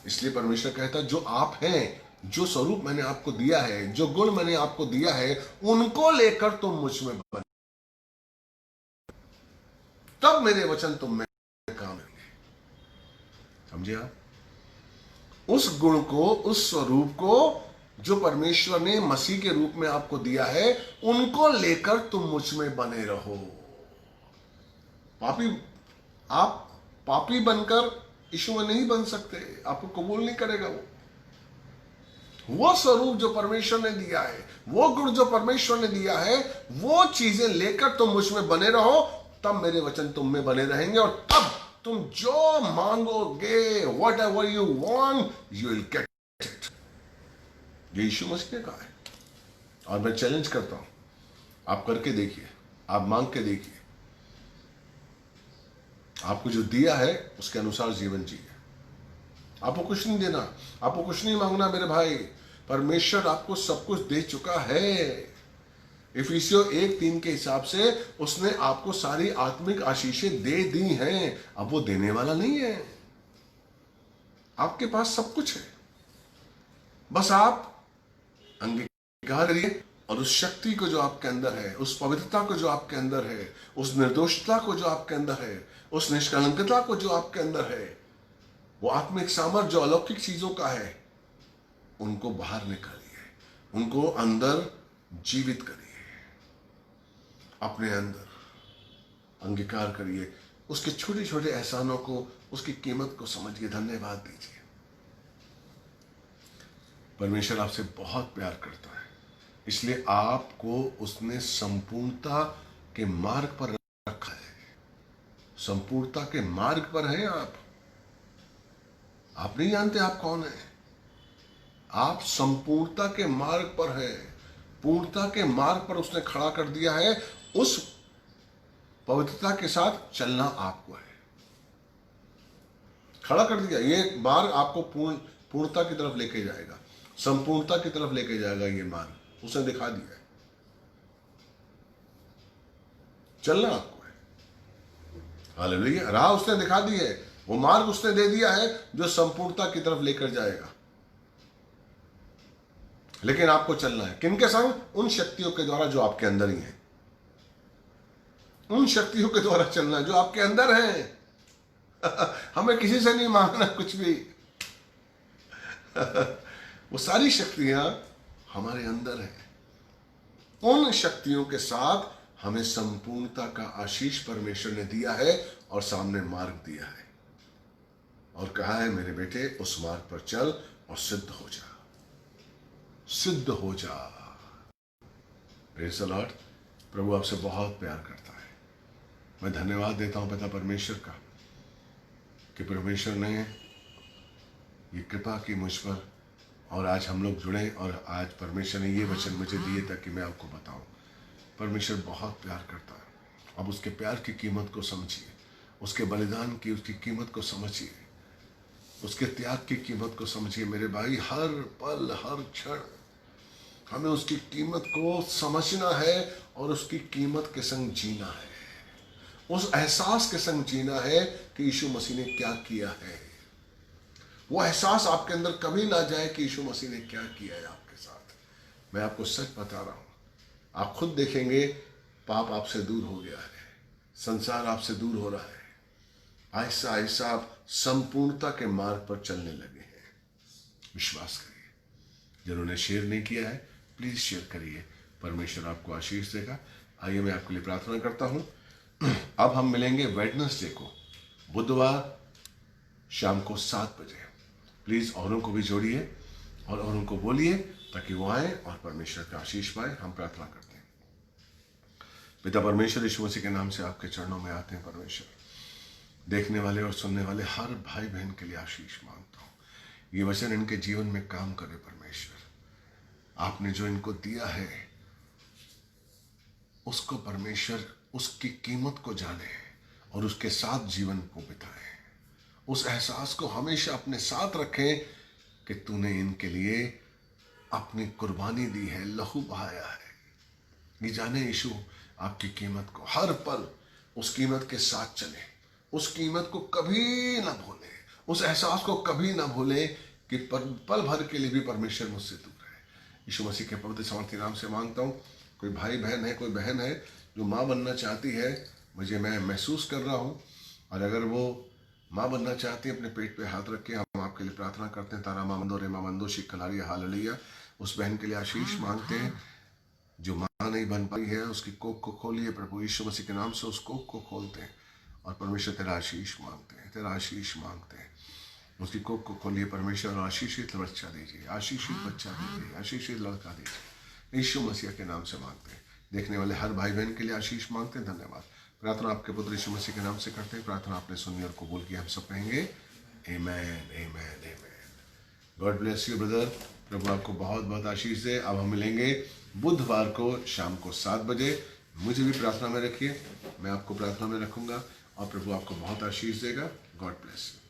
इसलिए परमेश्वर कहता है जो आप हैं, जो स्वरूप मैंने आपको दिया है, जो गुण मैंने आपको दिया है, उनको लेकर तुम मुझ में बने, तब मेरे वचन तुम में काम आएंगे। समझे आप? उस गुण को, उस स्वरूप को जो परमेश्वर ने मसीह के रूप में आपको दिया है, उनको लेकर तुम मुझ में बने रहो। आप पापी बनकर यीशु में नहीं बन सकते, आपको कबूल नहीं करेगा। वो स्वरूप जो परमेश्वर ने दिया है, वो गुण जो परमेश्वर ने दिया है, वो चीजें लेकर तुम मुझ में बने रहो, तब मेरे वचन तुम में बने रहेंगे और तब तुम जो मांगोगे, whatever you want you will get it. ये यीशु मसीह ने कहा है और मैं चैलेंज करता हूं, आप करके देखिए, आप मांग के देखिए, आपको जो दिया है उसके अनुसार जीवन जिए। आपको कुछ नहीं देना, आपको कुछ नहीं मांगना मेरे भाई, परमेश्वर आपको सब कुछ दे चुका है। इफिसियों 1:3 के हिसाब से उसने आपको सारी आत्मिक आशीषें दे दी हैं। अब वो देने वाला नहीं है, आपके पास सब कुछ है, बस आप अंगीकार करिए और उस शक्ति को जो आपके अंदर है, उस पवित्रता को जो आपके अंदर है, उस निर्दोषता को जो आपके अंदर है, उस निष्कलंकता को जो आपके अंदर है, वो आत्मिक सामर्थ्य जो अलौकिक चीजों का है, उनको बाहर निकालिए, उनको अंदर जीवित करिए, अपने अंदर अंगीकार करिए, उसके छोटे छोटे एहसानों को, उसकी कीमत को समझिए, धन्यवाद दीजिए। परमेश्वर आपसे बहुत प्यार करता है, इसलिए आपको उसने संपूर्णता के मार्ग पर रखा है। संपूर्णता के मार्ग पर हैं आप नहीं जानते आप कौन है। आप संपूर्णता के मार्ग पर हैं, पूर्णता के मार्ग पर उसने खड़ा कर दिया है। उस पवित्रता के साथ चलना आपको है, खड़ा कर दिया। ये मार्ग आपको पूर्णता की तरफ लेके जाएगा, संपूर्णता की तरफ लेके जाएगा। ये मार्ग उसने दिखा दिया है, चलना आपको है। हालेलुया, राह उसने दिखा दी है, वो मार्ग उसने दे दिया है जो संपूर्णता की तरफ लेकर जाएगा। लेकिन आपको चलना है किनके संग? उन शक्तियों के द्वारा जो आपके अंदर ही हैं, उन शक्तियों के द्वारा चलना है जो आपके अंदर है। हमें किसी से नहीं मांगना कुछ भी। वो सारी शक्तियां हमारे अंदर हैं। उन शक्तियों के साथ हमें संपूर्णता का आशीष परमेश्वर ने दिया है और सामने मार्ग दिया है और कहा है मेरे बेटे उस मार्ग पर चल और सिद्ध हो जा, सिद्ध हो जा। Praise the Lord. प्रभु आपसे बहुत प्यार करता है। मैं धन्यवाद देता हूं पिता परमेश्वर का कि परमेश्वर ने ये कृपा की मुझ पर और आज हम लोग जुड़े और आज परमेश्वर ने ये वचन मुझे दिए ताकि मैं आपको बताऊं। परमेश्वर बहुत प्यार करता है। अब उसके प्यार की कीमत को समझिए, उसके बलिदान की उसकी कीमत को समझिए, उसके त्याग की कीमत को समझिए मेरे भाई। हर पल हर क्षण हमें उसकी कीमत को समझना है और उसकी कीमत के संग जीना है, उस एहसास के संग जीना है कि यीशु मसीह ने क्या किया है। वो एहसास आपके अंदर कभी ना जाए कि यीशु मसीह ने क्या किया है आपके साथ। मैं आपको सच बता रहा हूं, आप खुद देखेंगे पाप आपसे दूर हो गया है, संसार आपसे दूर हो रहा है, आहिस्ता आहिस्ता आप संपूर्णता के मार्ग पर चलने लगे हैं। विश्वास करिए। जिन्होंने शेयर नहीं किया है प्लीज शेयर करिए, परमेश्वर आपको आशीष देगा। आइए मैं आपके लिए प्रार्थना करता हूं। अब हम मिलेंगे वेडनेसडे को, बुधवार शाम को 7 बजे। प्लीज औरों को भी जोड़िए और औरों को बोलिए ताकि वो आए और परमेश्वर का आशीष पाए। हम प्रार्थना करते हैं। पिता परमेश्वर, यीशु मसीह के नाम से आपके चरणों में आते हैं। परमेश्वर, देखने वाले और सुनने वाले हर भाई बहन के लिए आशीष मांगता हूँ। ये वचन इनके जीवन में काम करे। परमेश्वर, आपने जो इनको दिया है उसको परमेश्वर उसकी कीमत को जाने और उसके साथ जीवन को बिताए। उस एहसास को हमेशा अपने साथ रखें कि तूने इनके लिए अपनी कुर्बानी दी है, लहू बहाया है। ये जाने यीशु आपकी कीमत को, हर पल उस कीमत के साथ चले, उस कीमत को कभी ना भूले, उस एहसास को कभी ना भूले कि पल भर के लिए भी परमेश्वर मुझसे दूर है। यीशु मसीह के पवित्र सामर्थी नाम से मांगता हूँ। कोई भाई बहन है, कोई बहन है जो माँ बनना चाहती है, मैं महसूस कर रहा हूँ, और अगर वो माँ बनना चाहती है अपने पेट पे हाथ रख के हम आपके लिए प्रार्थना करते हैं। तारा मामंदो रे मामंदो शिकलारिया हालेलुया। उस बहन के लिए आशीष मांगते हैं जो माँ नहीं बन पाई है, उसकी कोख को खोलिए प्रभु यीशु मसीह के नाम से, उस कोख को खोलते हैं और परमेश्वर तेरा आशीष मांगते हैं, तेरा आशीष मांगते हैं। उसकी कोख को खोलिए परमेश्वर और आशीषित बच्चा दीजिए, आशीषित बच्चा दीजिए, आशीषित लड़का दीजिए, यीशु मसीह के नाम से मांगते हैं। देखने वाले हर भाई बहन के लिए आशीष मांगते हैं। धन्यवाद। प्रार्थना आपके पुत्र यीशु मसीह के नाम से करते हैं। प्रार्थना आपने सुनी और कबूल किया। हम सब कहेंगे amen, amen, amen. God bless you brother. प्रभु आपको बहुत बहुत आशीष दे। अब हम मिलेंगे बुधवार को शाम को 7 बजे। मुझे भी प्रार्थना में रखिए, मैं आपको प्रार्थना में रखूंगा और प्रभु आपको बहुत आशीष देगा। God bless you.